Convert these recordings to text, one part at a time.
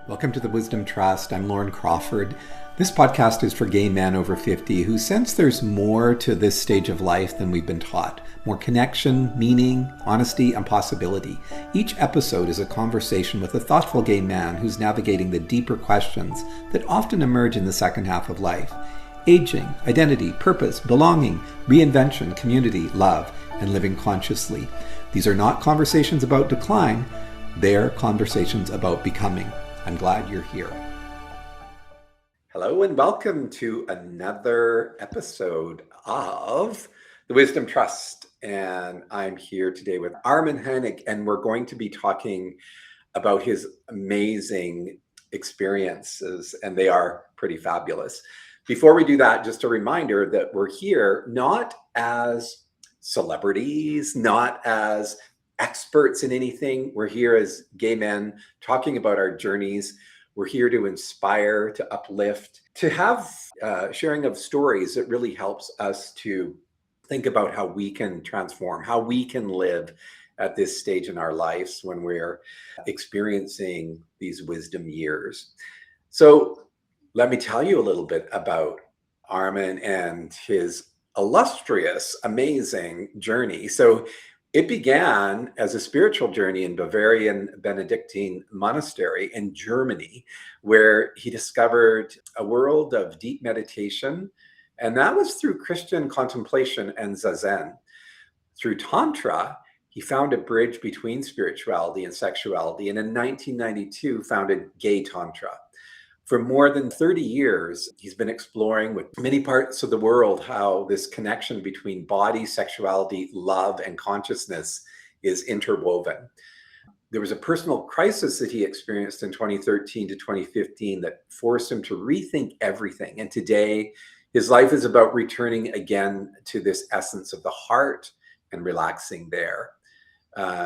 Welcome to the Wisdom Trust. I'm Loren Crawford. This podcast is for gay men over 50 who sense there's more to this stage of life than we've been taught. More connection, meaning, honesty, and possibility. Each episode is a conversation with a thoughtful gay man who's navigating the deeper questions that often emerge in the second half of life. Aging, identity, purpose, belonging, reinvention, community, love, and living consciously. These are not conversations about decline. They're conversations about becoming. I'm glad you're here. Hello and welcome to another episode of the Wisdom Trust. And I'm here today with Armen Heining, and we're going to be talking about his amazing experiences, and they are pretty fabulous. Before we do that, just a reminder that we're here not as celebrities, not as experts in anything. We're here as gay men talking about our journeys. We're here to inspire, to uplift, to have sharing of stories that really helps us to think about how we can transform, how we can live at this stage in our lives when we're experiencing these wisdom years. So let me tell you a little bit about Armen and his illustrious, amazing journey. So it began as a spiritual journey in Bavarian Benedictine monastery in Germany, where he discovered a world of deep meditation. And that was through Christian contemplation and Zazen. Through Tantra, he found a bridge between spirituality and sexuality, and in 1992 founded Gay Tantra. For more than 30 years, he's been exploring with many parts of the world how this connection between body, sexuality, love, and consciousness is interwoven. There was a personal crisis that he experienced in 2013 to 2015 that forced him to rethink everything. And today, his life is about returning again to this essence of the heart and relaxing there.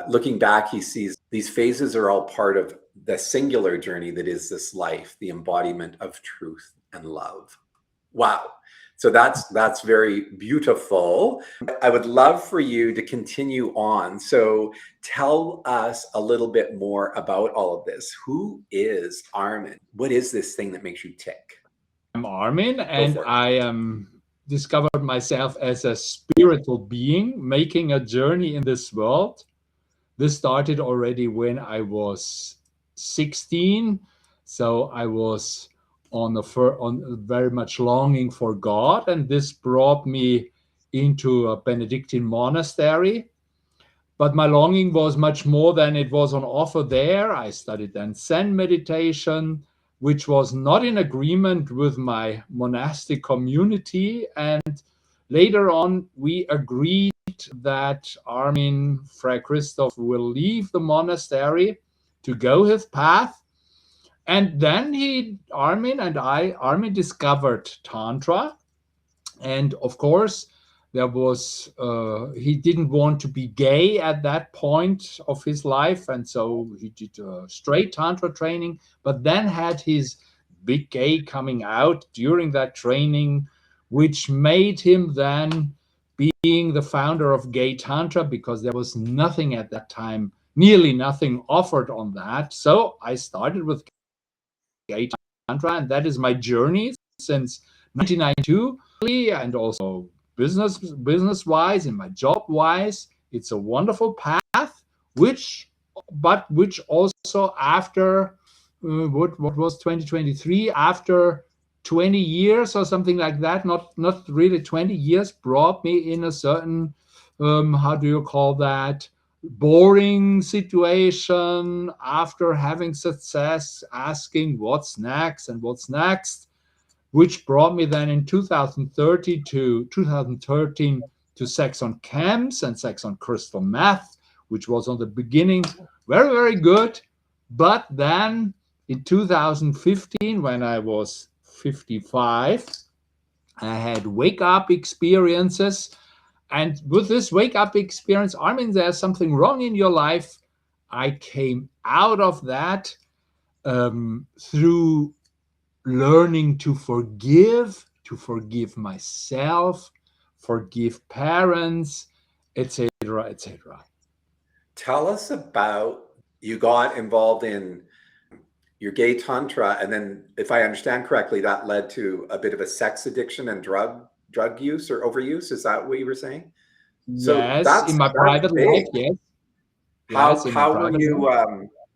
Looking back, he sees these phases are all part of the singular journey that is this life, the embodiment of truth and love. Wow. So that's very beautiful. I would love for you to continue on. So tell us a little bit more about all of this. Who is Armen? What is this thing that makes you tick? I'm Armen, and I discovered myself as a spiritual being making a journey in this world. This started already when I was 16, so I was on very much longing for God, and this brought me into a Benedictine monastery. But my longing was much more than it was on offer there. I studied then Zen meditation, which was not in agreement with my monastic community, and later on we agreed that Armen Frère Christoph will leave the monastery to go his path. And then Armen discovered Tantra. And of course, he didn't want to be gay at that point of his life. And so he did a straight Tantra training, but then had his big gay coming out during that training, which made him then being the founder of Gay Tantra, because there was nothing at that time, nearly nothing offered on that. So I started with Gay Tantra, and that is my journey since 1992, and also business-wise and my job-wise. It's a wonderful path, which also after what was 2023, after 20 years or something like that, not really 20 years, brought me in a certain, how do you call that, boring situation after having success, asking what's next, which brought me then in 2013 to sex on camps and sex on crystal meth, which was on the beginning very, very good. But then in 2015, when I was 55, I had wake-up experiences. And with this wake-up experience, Armen, there's something wrong in your life. I came out of that through learning to forgive myself, forgive parents, etc., etc. Tell us about, you got involved in your Gay Tantra, and then, if I understand correctly, that led to a bit of a sex addiction and drug use or overuse. Is that what you were saying? So Yes, in that's my private life, big. yes. How Yes, in my how were private life. you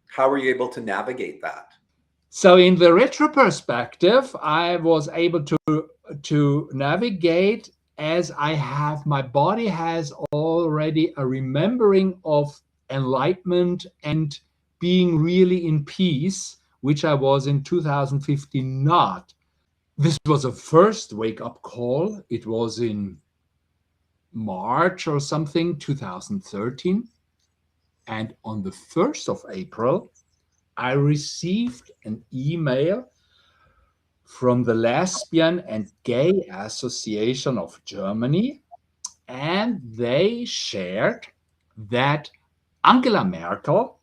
how were you able to navigate that? So in the retro perspective, I was able to navigate, as my body has already a remembering of enlightenment and being really in peace, which I was in 2015 not. This was a first wake-up call. It was in March or something, 2013. And on the 1st of April, I received an email from the Lesbian and Gay Association of Germany, and they shared that Angela Merkel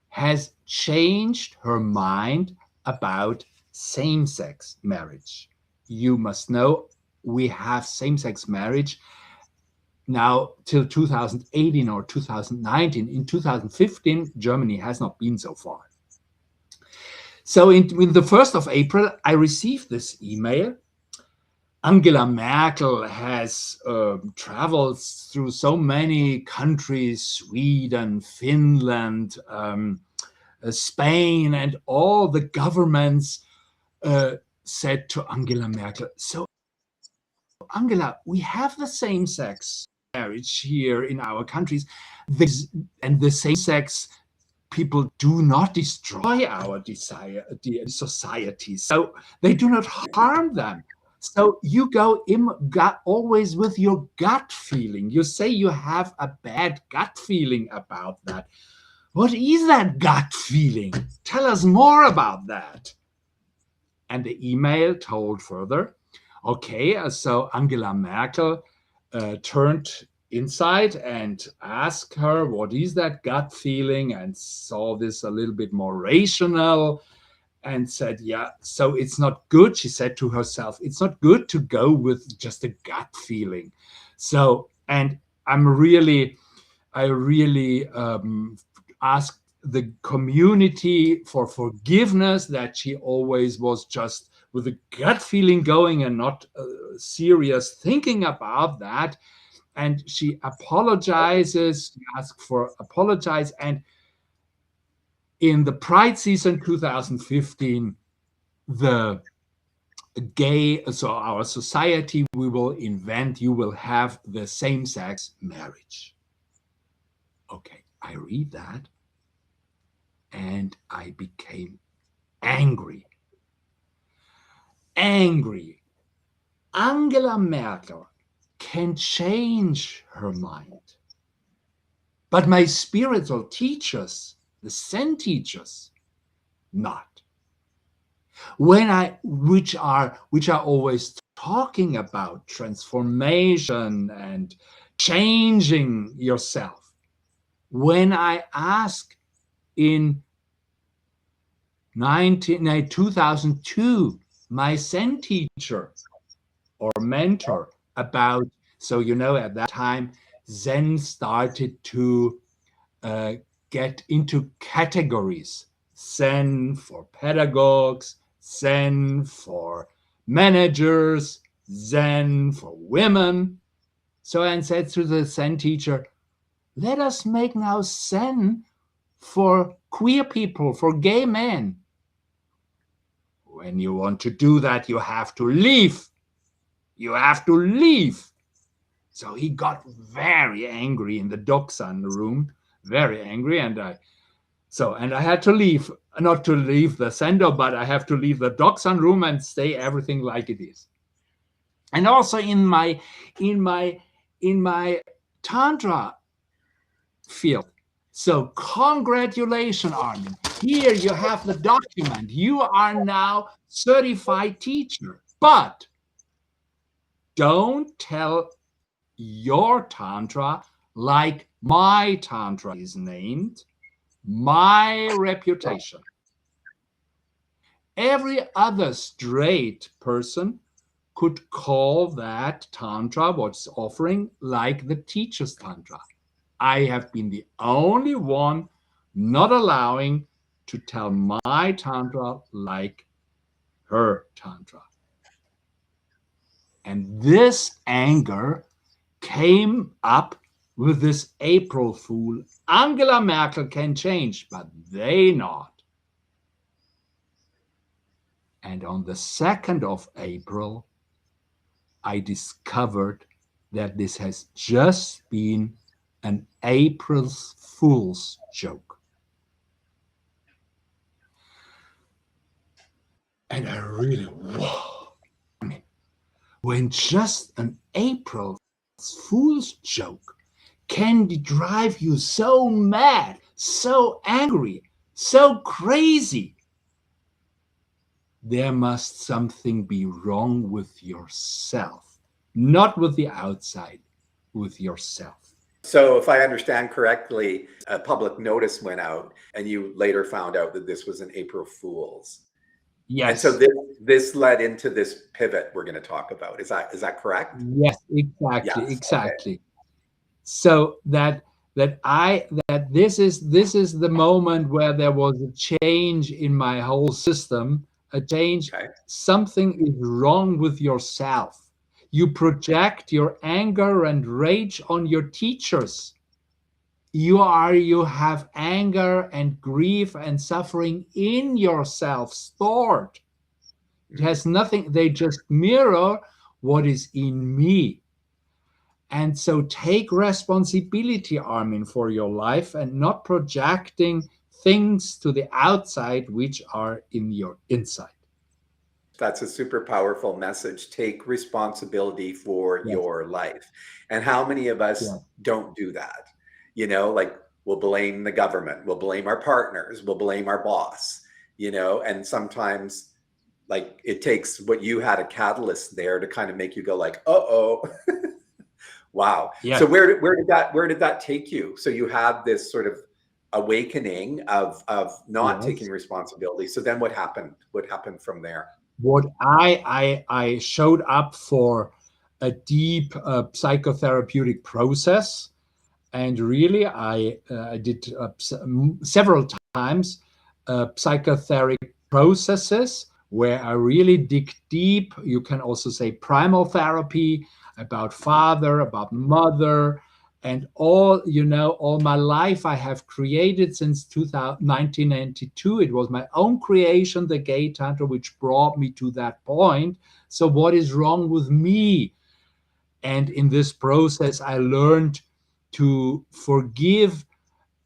has changed her mind about same-sex marriage. You must know we have same-sex marriage now till 2018 or 2019. In 2015, Germany has not been so far. So in the 1st of April, I received this email. Angela Merkel has traveled through so many countries, Sweden, Finland, Spain, and all the governments said to Angela Merkel, so Angela, we have the same-sex marriage here in our countries, and the same-sex people do not destroy our society, so they do not harm them. So you go in always with your gut feeling. You say you have a bad gut feeling about that. What is that gut feeling? Tell us more about that. And the email told further, okay, so Angela Merkel turned inside and asked her, what is that gut feeling? And saw this a little bit more rational and said, yeah, so it's not good. She said to herself, it's not good to go with just a gut feeling. So, and I really asked the community for forgiveness that she always was just with a gut feeling going and not serious thinking about that. And she apologizes, she asked for apologize. And in the Pride season 2015, the gay, so our society, we will invent, you will have the same-sex marriage. Okay, I read that and I became angry. Angry. Angela Merkel can change her mind. But my spiritual teachers, the Zen teachers, not. Which are always talking about transformation and changing yourself. When I ask in 2002, my Zen teacher or mentor about, so at that time, Zen started to get into categories. Zen for pedagogues, Zen for managers, Zen for women. So I said to the Zen teacher, let us make now Zen for queer people, for gay men. When you want to do that, you have to leave. You have to leave. So he got very angry in the Doksan room, very angry, and I had to leave, not to leave the center, but I have to leave the Doksan room and stay everything like it is. And also in my Tantra field. So congratulations, Armen. Here you have the document. You are now certified teacher, but don't tell your Tantra like my Tantra is named, my reputation. Every other straight person could call that Tantra, what's offering, like the teacher's Tantra. I have been the only one not allowing to tell my Tantra like her Tantra. And this anger came up with this April Fool. Angela Merkel can change, but they not. And on the 2nd of April, I discovered that this has just been an April Fool's joke. And I really, whoa. I mean, when just an April Fool's joke can drive you so mad, so angry, so crazy, there must something be wrong with yourself, not with the outside, with yourself. So if I understand correctly, a public notice went out and you later found out that this was an April Fool's. Yes. And so this led into this pivot we're going to talk about. Is that correct? Yes, exactly, Yes, exactly. okay. So that this is the moment where there was a change in my whole system, a change. Okay. Something is wrong with yourself. You project your anger and rage on your teachers. You have anger and grief and suffering in yourself stored. It has nothing, they just mirror what is in me. And so take responsibility, Armin, for your life and not projecting things to the outside which are in your inside. That's a super powerful message. Take responsibility for your life. And how many of us don't do that? You know, like we'll blame the government, we'll blame our partners, we'll blame our boss, you know, and sometimes like it takes what you had a catalyst there to kind of make you go like, uh-oh. Wow. Yeah. So where did that take you? So you had this sort of awakening of not taking responsibility. So then what happened? What happened from there? What I showed up for a deep psychotherapeutic process, and really I did several times psychotherapeutic processes where I really dig deep. You can also say primal therapy, about father, about mother, and all my life I have created since 1992. It was my own creation, the Gay Tantra, which brought me to that point. So what is wrong with me? And in this process, I learned to forgive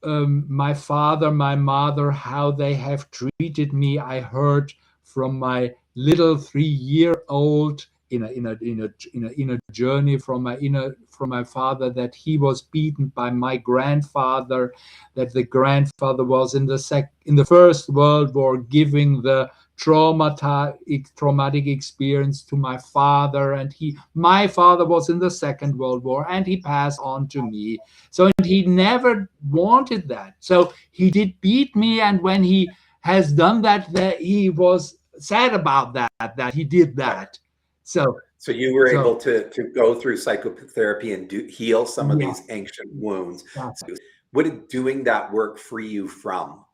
my father, my mother, how they have treated me. I heard from my little 3-year-old in a journey from my father that he was beaten by my grandfather, that the grandfather was in the First World War giving the traumatic experience to my father, and my father was in the Second World War and he passed on to me. So and he never wanted that. So he did beat me, and when he has done that he was sad about that he did that. So you were able to go through psychotherapy and heal some of these ancient wounds. Exactly. What did doing that work free you from?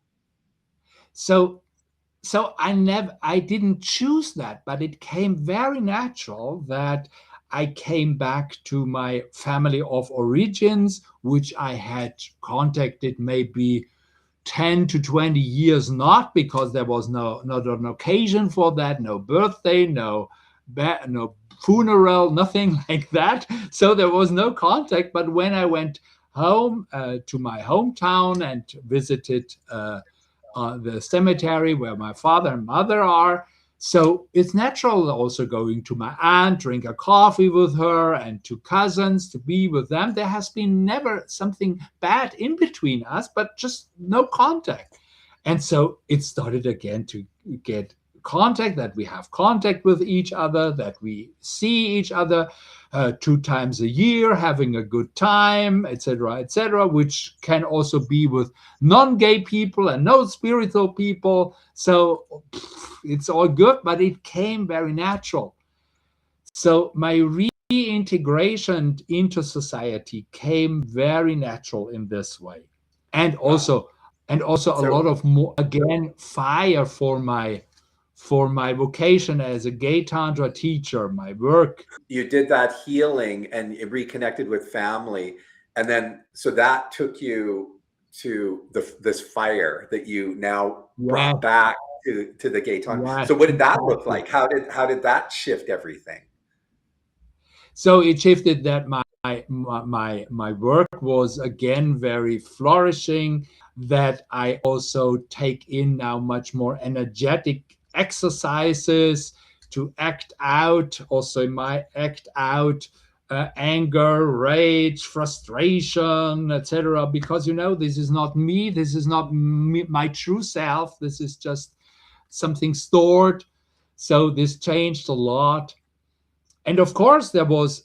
So I didn't choose that, but it came very natural that I came back to my family of origins, which I had contacted maybe 10 to 20 years, not because there was not an occasion for that, no birthday, no funeral, nothing like that. So there was no contact. But when I went home to my hometown and visited the cemetery where my father and mother are, so it's natural also going to my aunt, drink a coffee with her, and to cousins, to be with them. There has been never something bad in between us, but just no contact. And so it started again to get contact, that we have contact with each other, that we see each other 2 times a year, having a good time, etc., which can also be with non-gay people and no spiritual people. So it's all good, but it came very natural. So my reintegration into society came very natural in this way. And also and also a lot of more, again, fire for my vocation as a Gay Tantra teacher, my work. You did that healing and it reconnected with family. And then, so that took you to this fire that you now brought back to the Gay Tantra. So what did that look like? How did that shift everything? So it shifted that my work was again very flourishing, that I also take in now much more energetic exercises to act out, also in my act out anger, rage, frustration, etc. Because, you know, this is not me, this is not me, my true self, this is just something stored. So this changed a lot. And of course, there was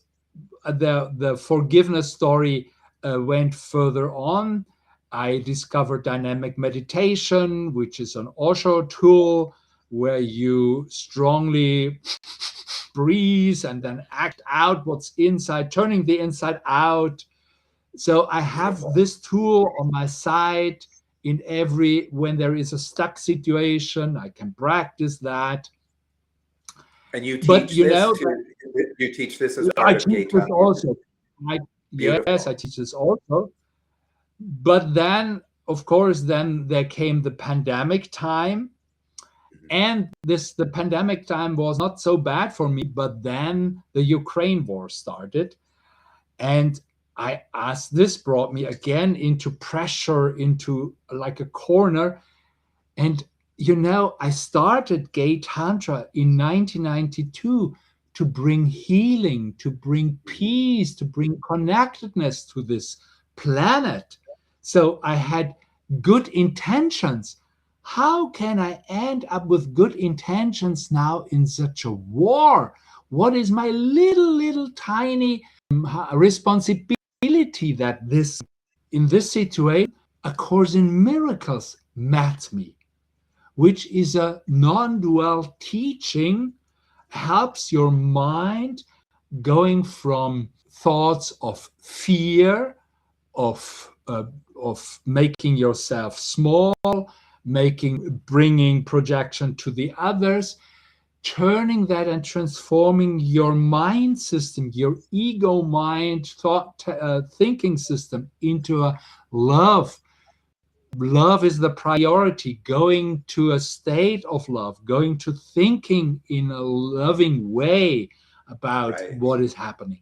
the forgiveness story went further on. I discovered dynamic meditation, which is an Osho tool where you strongly breathe and then act out what's inside, turning the inside out. So I have this tool on my side in when there is a stuck situation, I can practice that. And you teach you teach this as part of Gay Tantra? Also. Yes, I teach this also. But then, of course, then there came the pandemic time. And the pandemic time was not so bad for me, but then the Ukraine war started. And this brought me again into pressure, into like a corner. And, you know, I started Gay Tantra in 1992 to bring healing, to bring peace, to bring connectedness to this planet. So I had good intentions. How can I end up with good intentions now in such a war? What is my little tiny responsibility that in this situation, A Course in Miracles met me, which is a non-dual teaching, helps your mind going from thoughts of fear, of making yourself small, bringing projection to the others, turning that and transforming your mind system, your ego mind thinking system into a love. Love is the priority, going to a state of love, going to thinking in a loving way about what is happening.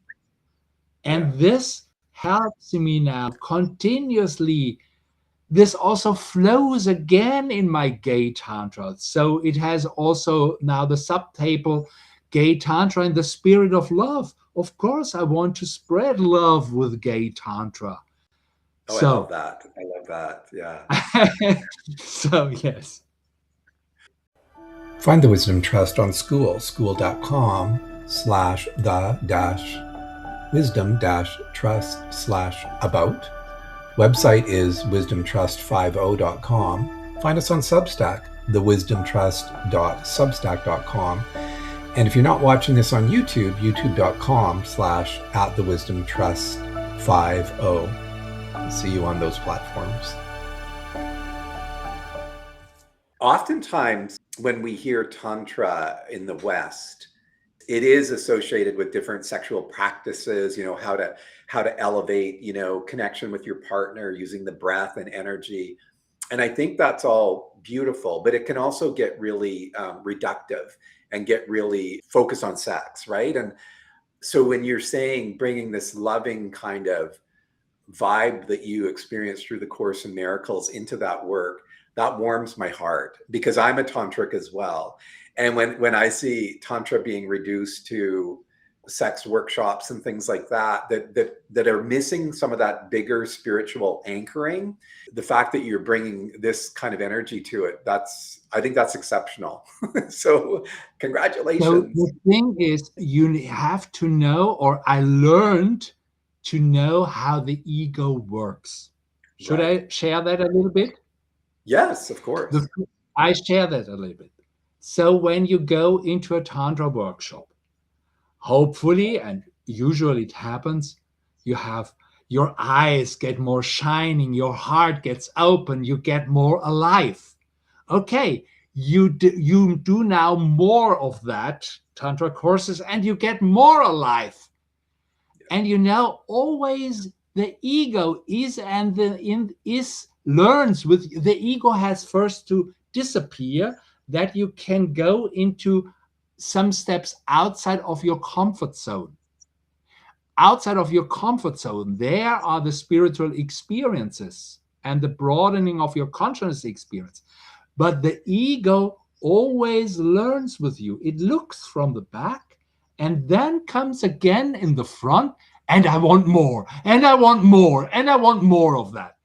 And this helps me now continuously. This also flows again in my Gay Tantra. So it has also now the subtitle, Gay Tantra in the Spirit of Love. Of course, I want to spread love with Gay Tantra. Oh, I love that. I love that. Yeah. So, yes. Find the Wisdom Trust on Skool, skool.com/the-wisdom-trust/about. Website is wisdomtrust50.com. Find us on Substack, thewisdomtrust.substack.com. And if you're not watching this on YouTube, youtube.com/@thewisdomtrust50. See you on those platforms. Oftentimes, when we hear Tantra in the West, it is associated with different sexual practices, you know, how to elevate, you know, connection with your partner using the breath and energy. And I think that's all beautiful, but it can also get really reductive and get really focused on sex, right? And so when you're saying bringing this loving kind of vibe that you experience through the Course in Miracles into that work, that warms my heart, because I'm a tantric as well. And when I see Tantra being reduced to sex workshops and things like that are missing some of that bigger spiritual anchoring, the fact that you're bringing this kind of energy to it, I think that's exceptional. So congratulations. So the thing is, you have to know, or I learned to know how the ego works. Should I share that a little bit? Yes, of course. I share that a little bit. So when you go into a Tantra workshop, hopefully, and usually it happens, your eyes get more shining, your heart gets open, you get more alive. Okay, you do now more of that Tantra courses and you get more alive. And you know, always the ego is learns with the ego has first to disappear, that you can go into some steps outside of your comfort zone. Outside of your comfort zone, there are the spiritual experiences and the broadening of your consciousness experience. But the ego always learns with you. It looks from the back and then comes again in the front, and I want more, and I want more, and I want more of that.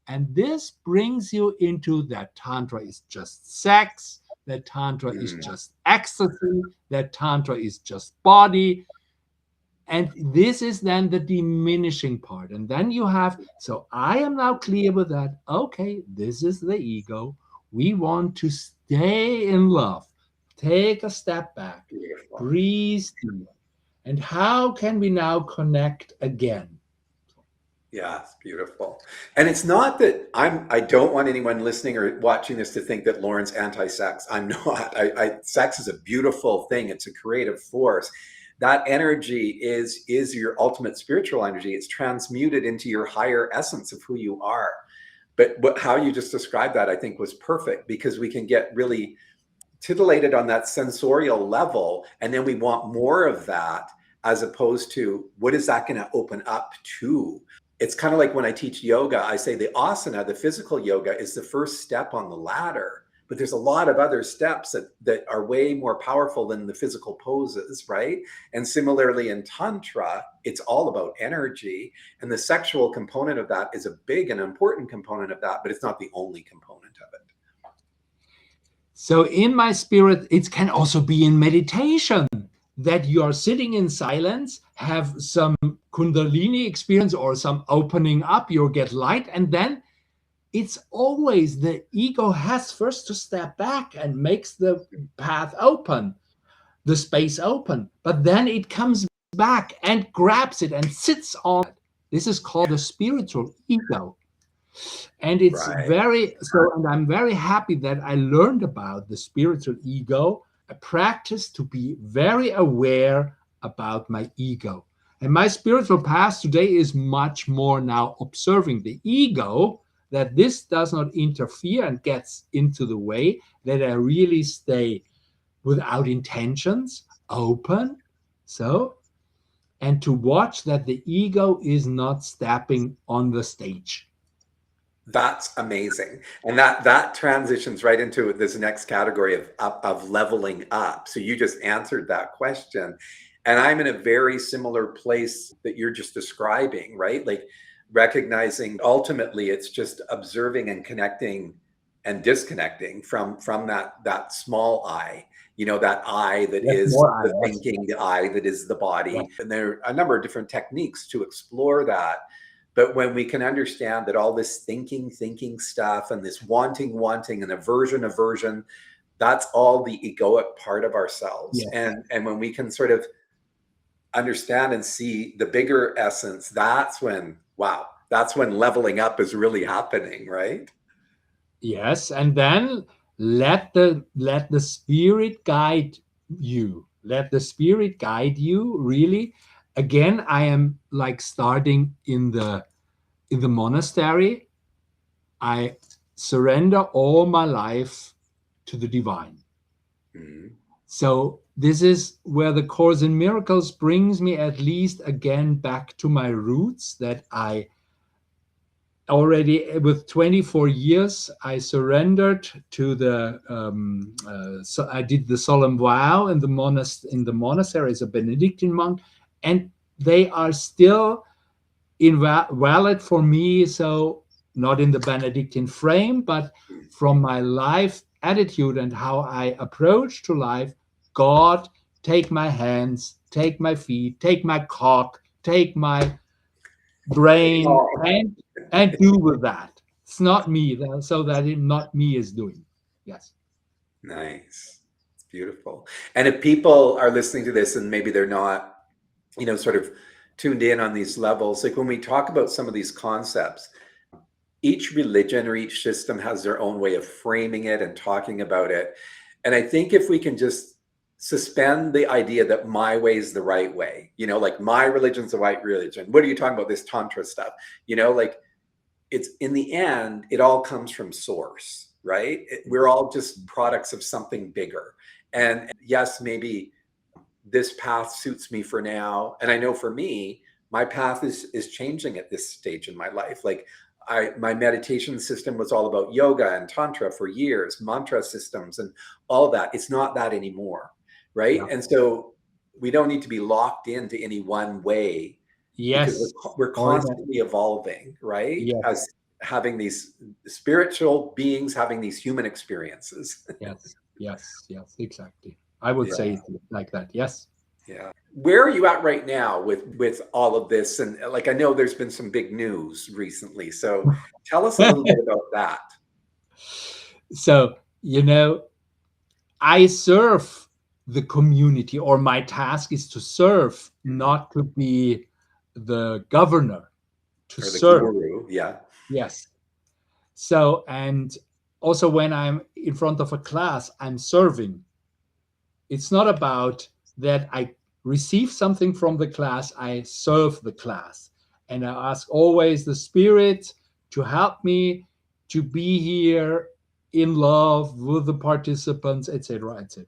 And this brings you into that Tantra is just sex, that Tantra is just ecstasy, that Tantra is just body. And this is then the diminishing part. And then you have, so I am now clear with that. Okay, this is the ego. We want to stay in love. Take a step back. Beautiful. Breathe deep. And how can we now connect again? Yeah, it's beautiful. And it's not that I don't want anyone listening or watching this to think that Loren's anti-sex. I'm not. Sex is a beautiful thing. It's a creative force. That energy is your ultimate spiritual energy. It's transmuted into your higher essence of who you are. But how you just described that, I think, was perfect, because we can get really titillated on that sensorial level, and then we want more of that, as opposed to what is that going to open up to? It's kind of like when I teach yoga, I say the asana, the physical yoga, is the first step on the ladder. But there's a lot of other steps that are way more powerful than the physical poses, right? And similarly in Tantra, it's all about energy. And the sexual component of that is a big and important component of that, but it's not the only component of it. So in my spirit, it can also be in meditation, that you are sitting in silence, have some Kundalini experience or some opening up, you get light, and then it's always the ego has first to step back and makes the path open, the space open, but then it comes back and grabs it and sits on it. This is called the spiritual ego. And it's Right. and I'm very happy that I learned about the spiritual ego. I practice to be very aware about my ego. And my spiritual path today is much more now observing the ego, that this does not interfere and gets into the way, that I really stay without intentions, open. So, and to watch that the ego is not stepping on the stage. That's amazing. And that transitions right into this next category of leveling up. So you just answered that question. And I'm in a very similar place that you're just describing, right? Like recognizing ultimately it's just observing and connecting and disconnecting from that small I, that I that is the thinking, the I that is the body. Yeah. And there are a number of different techniques to explore that. But when we can understand that all this thinking stuff and this wanting and aversion, that's all the egoic part of ourselves. Yeah. And when we can sort of understand and see the bigger essence, that's when leveling up is really happening, right? Yes, and then let the spirit guide you. Let the spirit guide you, really. Again, I am like starting in the monastery. I surrender all my life to the divine. Mm-hmm. So this is where the Course in Miracles brings me at least again back to my roots, that I already with 24 years, I surrendered to the, so I did the solemn vow in the monastery as a Benedictine monk, and they are still valid for me. So not in the Benedictine frame, but from my life attitude and how I approach to life. God, take my hands, take my feet, take my cock, take my brain, and do with that. It's not me, so that not me is doing. Yes. Nice. It's beautiful. And if people are listening to this and maybe they're not, sort of tuned in on these levels. Like when we talk about some of these concepts, each religion or each system has their own way of framing it and talking about it. And I think if we can just suspend the idea that my way is the right way, like my religion's the right religion. What are you talking about, this Tantra stuff? Like it's, in the end, it all comes from source, right? We're all just products of something bigger. And yes, maybe this path suits me for now. And I know for me, my path is changing at this stage in my life. Like my meditation system was all about yoga and Tantra for years, mantra systems and all that. It's not that anymore, right? Yeah. And so we don't need to be locked into any one way. Yes. Because we're constantly evolving, right? Yes. As having these spiritual beings having these human experiences. Yes, exactly. I would say it like that. Yes. Yeah. Where are you at right now with all of this? And like, I know there's been some big news recently. So tell us a little bit about that. So, I serve the community, or my task is to serve, not to be the governor, to or the serve. Guru. Yeah. Yes. So, and also when I'm in front of a class, I'm serving. It's not about that I receive something from the class, I serve the class. And I ask always the Spirit to help me to be here in love with the participants, etc., etc.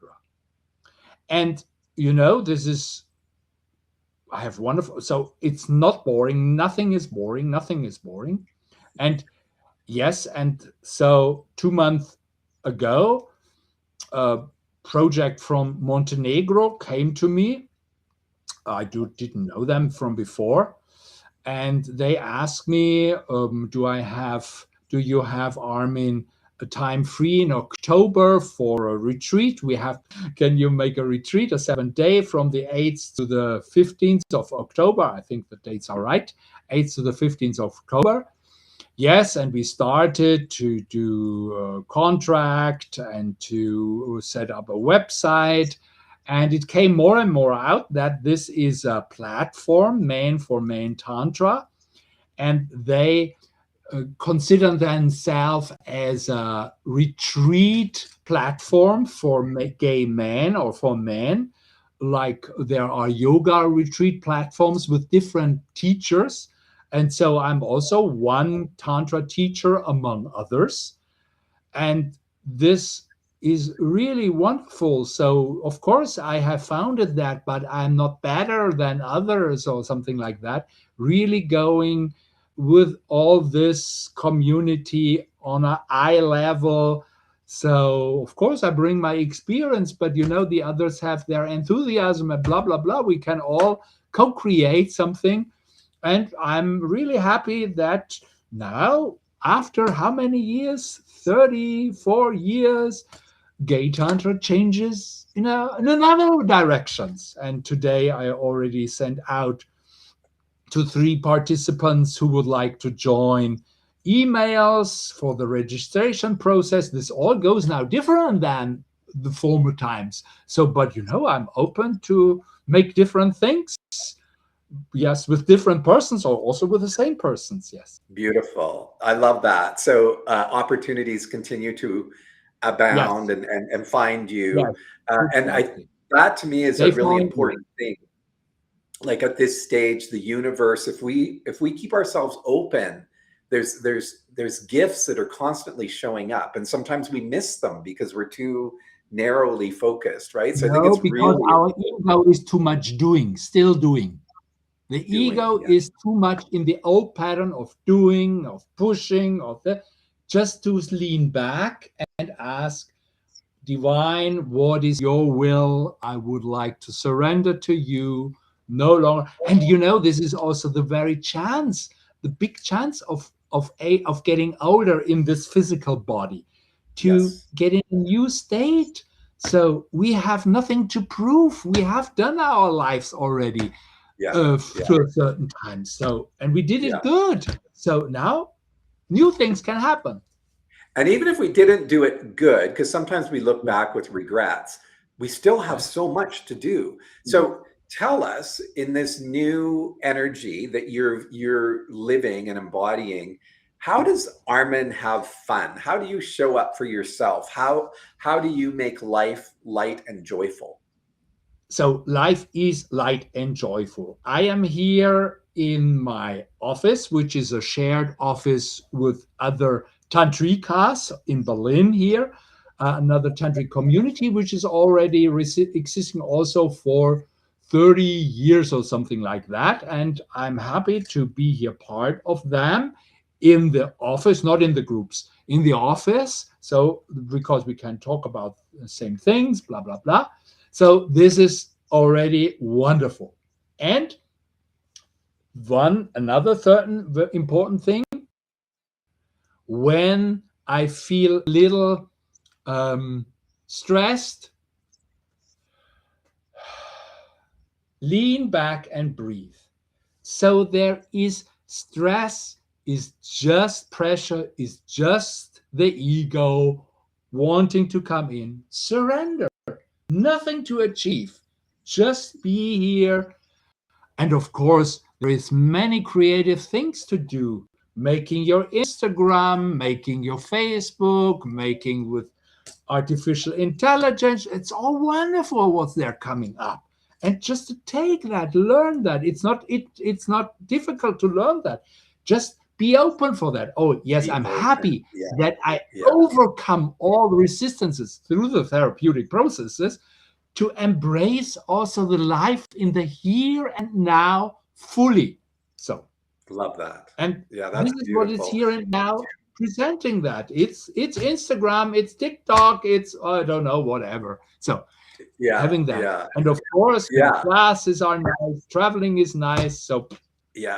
And, this is, I have wonderful, so it's not boring. Nothing is boring. And yes, and so 2 months ago, a project from Montenegro came to me. I didn't know them from before. And they asked me, do you have, Armin, a time free in October for a retreat? Can you make a retreat, a 7-day from the 8th to the 15th of October? I think the dates are right. 8th to the 15th of October. Yes, and we started to do a contract and to set up a website. And it came more and more out that this is a platform, Man for Man Tantra. And they consider themselves as a retreat platform for gay men or for men. Like there are yoga retreat platforms with different teachers. And so I'm also one Tantra teacher among others. And this is really wonderful. So, of course, I have founded that, but I'm not better than others or something like that. Really going with all this community on an eye level. So, of course, I bring my experience, but the others have their enthusiasm and blah, blah, blah. We can all co-create something. And I'm really happy that now, after how many years? 34 years, Gay Tantra changes in another directions. And today I already sent out to 3 participants who would like to join emails for the registration process. This all goes now different than the former times. So, but I'm open to make different things. Yes, with different persons or also with the same persons. Yes. Beautiful. I love that. So opportunities continue to abound and find you. Yes, exactly. That to me is a really important thing. Like at this stage, the universe, if we keep ourselves open, there's gifts that are constantly showing up. And sometimes we miss them because we're too narrowly focused, right? So I think it's because our ego is too much still doing. The ego is too much in the old pattern of doing, of pushing, just to lean back and ask, Divine, what is your will? I would like to surrender to you no longer. And this is also the very chance, the big chance of getting older in this physical body, to get in a new state. So we have nothing to prove. We have done our lives already. To a certain time. So, and we did it good. So now new things can happen. And even if we didn't do it good, because sometimes we look back with regrets, we still have so much to do. So tell us, in this new energy that you're living and embodying, how does Armen have fun? How do you show up for yourself? How do you make life light and joyful? So life is light and joyful. I am here in my office, which is a shared office with other tantrikas in Berlin here, another tantric community, which is already existing also for 30 years or something like that. And I'm happy to be here part of them in the office, not in the groups, in the office. So because we can talk about the same things, blah, blah, blah. So this is already wonderful. And another certain important thing, when I feel a little stressed, lean back and breathe. So there is stress, is just pressure, is just the ego wanting to come in. Surrender. Nothing to achieve. Just be here. And of course, there is many creative things to do. Making your Instagram, making your Facebook, making with artificial intelligence. It's all wonderful what's there coming up. And just to take that, learn that. It's not difficult to learn that. Just be open for that. Oh, yes, I'm happy that I overcome all the resistances through the therapeutic processes to embrace also the life in the here and now fully. So love that. And that's this is beautiful. what is here and now, presenting that. It's Instagram, it's TikTok, it's I don't know, whatever. So having that. And of course, classes are nice, traveling is nice. So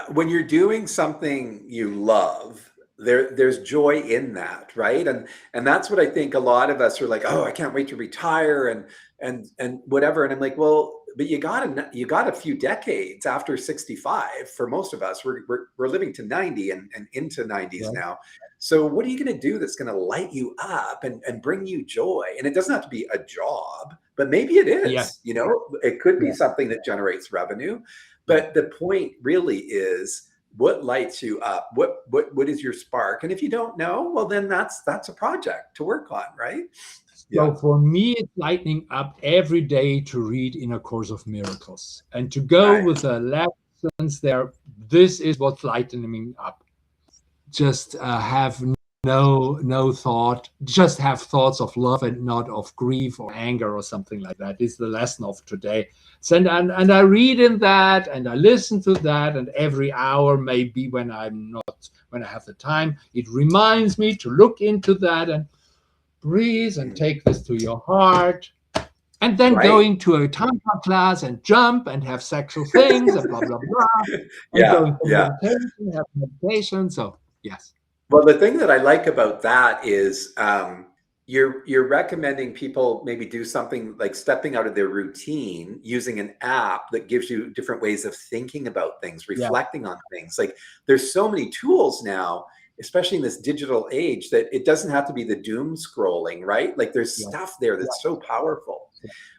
when you're doing something you love, there's joy in that, right? And that's what I think a lot of us are like, oh, I can't wait to retire and whatever. And I'm like, well, but you got a few decades after 65. For most of us, we're living to 90 and into 90s now. So what are you going to do that's going to light you up and bring you joy? And it doesn't have to be a job, but maybe it is. You know, it could be something that generates revenue. But the point really is, what lights you up? What is your spark? And if you don't know, well, then that's a project to work on, right? So for me, it's lightening up every day to read in A Course of Miracles and to go with the lessons there. This is what's lightening up. Just have no thought. Just have thoughts of love and not of grief or anger or something like that. This is the lesson of today. So, and I read in that and I listen to that, and every hour, maybe when I have the time, it reminds me to look into that and breathe and take this to your heart, and then going to a Tantra class and jump and have sexual things and blah blah blah. Meditation, have meditation. So yes. Well, the thing that I like about that is you're recommending people maybe do something like stepping out of their routine, using an app that gives you different ways of thinking about things, reflecting on things. Like there's so many tools now, especially in this digital age, that it doesn't have to be the doom scrolling, right? Like there's stuff there that's so powerful.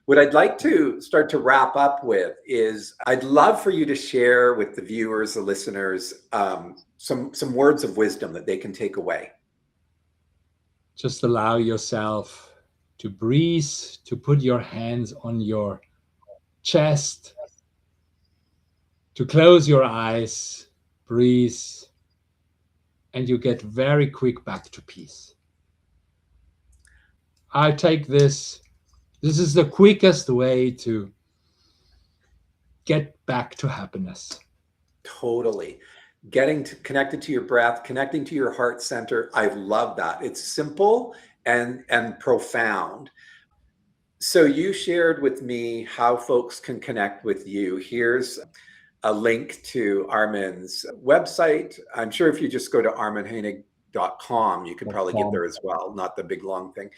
What I'd like to start to wrap up with is I'd love for you to share with the viewers, the listeners, some words of wisdom that they can take away. Just allow yourself to breathe, to put your hands on your chest, to close your eyes, breathe, and you get very quick back to peace. I take this is the quickest way to get back to happiness. Totally. Getting connected to your breath, connecting to your heart center. I love that. It's simple and profound. So you shared with me how folks can connect with you. Here's a link to Armen's website. I'm sure if you just go to armenheining.com, you can probably get there as well, not the big long thing.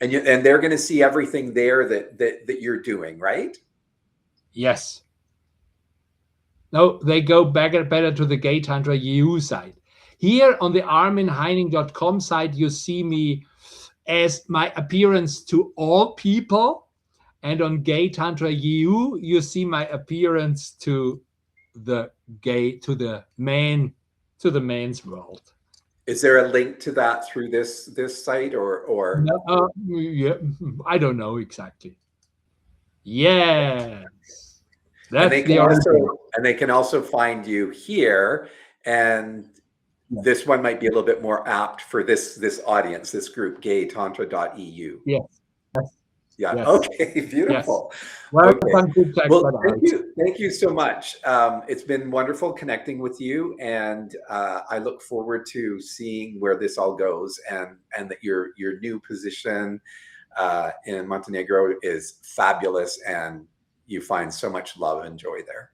And they're going to see everything there that you're doing, right? Yes. No, they go better to the Gay Tantra EU site. Here on the armenheining.com site, you see me as my appearance to all people. And on Gay Tantra EU, you see my appearance to the man's world. Is there a link to that through this site or? No, yeah, I don't know exactly. Yes, And they that's can the origin. also find you here, and this one might be a little bit more apt for this audience, this group, gaytantra.eu. Yes. Yeah. Yes. Okay. Beautiful. Yes. Well, Okay. Well, thank you so much. It's been wonderful connecting with you, and I look forward to seeing where this all goes, and that your new position in Montenegro is fabulous, and you find so much love and joy there.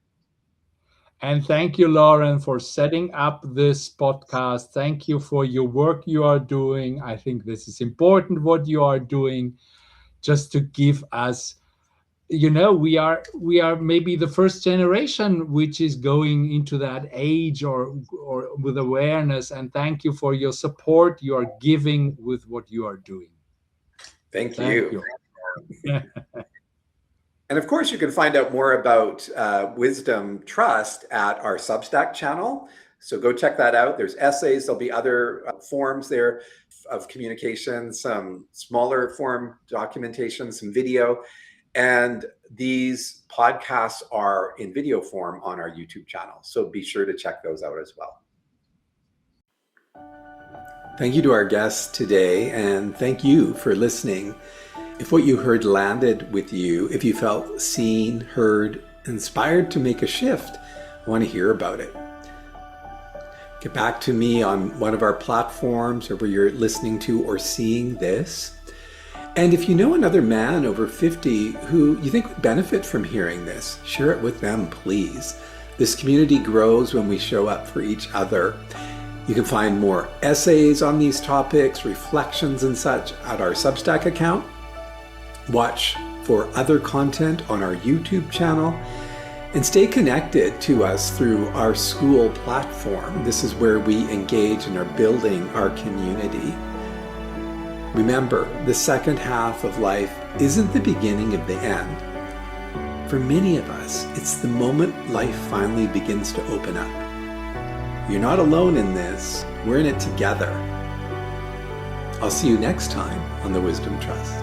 And thank you, Loren, for setting up this podcast. Thank you for your work you are doing. I think this is important what you are doing, just to give us, we are maybe the first generation which is going into that age or with awareness. And thank you for your support you are giving with what you are doing. Thank you. And of course, you can find out more about Wisdom Trust at our Substack channel. So go check that out. There's essays. There'll be other forms there of communication, some smaller form documentation, some video. And these podcasts are in video form on our YouTube channel. So be sure to check those out as well. Thank you to our guests today, and thank you for listening. If what you heard landed with you, if you felt seen, heard, inspired to make a shift, I want to hear about it. Get back to me on one of our platforms or where you're listening to or seeing this. And if you know another man over 50 who you think would benefit from hearing this, share it with them, please. This community grows when we show up for each other. You can find more essays on these topics, reflections and such at our Substack account. Watch for other content on our YouTube channel, and stay connected to us through our Skool platform. This is where we engage and are building our community. Remember, the second half of life isn't the beginning of the end. For many of us, it's the moment life finally begins to open up. You're not alone in this. We're in it together. I'll see you next time on the Wisdom Trust.